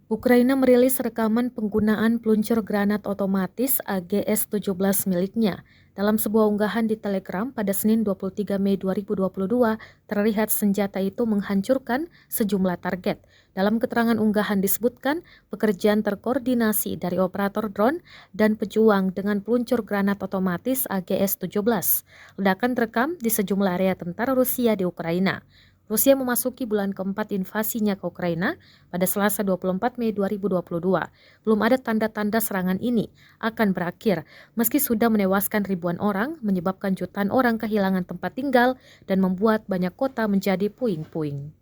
Ukraina merilis rekaman penggunaan peluncur granat otomatis AGS-17 miliknya. Dalam sebuah unggahan di Telegram pada Senin 23 Mei 2022, terlihat senjata itu menghancurkan sejumlah target. Dalam keterangan unggahan disebutkan, pekerjaan terkoordinasi dari operator drone dan pejuang dengan peluncur granat otomatis AGS-17. Ledakan terekam di sejumlah area tentara Rusia di Ukraina. Rusia memasuki bulan keempat invasinya ke Ukraina pada Selasa 24 Mei 2022. Belum ada tanda-tanda serangan ini akan berakhir, meski sudah menewaskan ribuan orang, menyebabkan jutaan orang kehilangan tempat tinggal, dan membuat banyak kota menjadi puing-puing.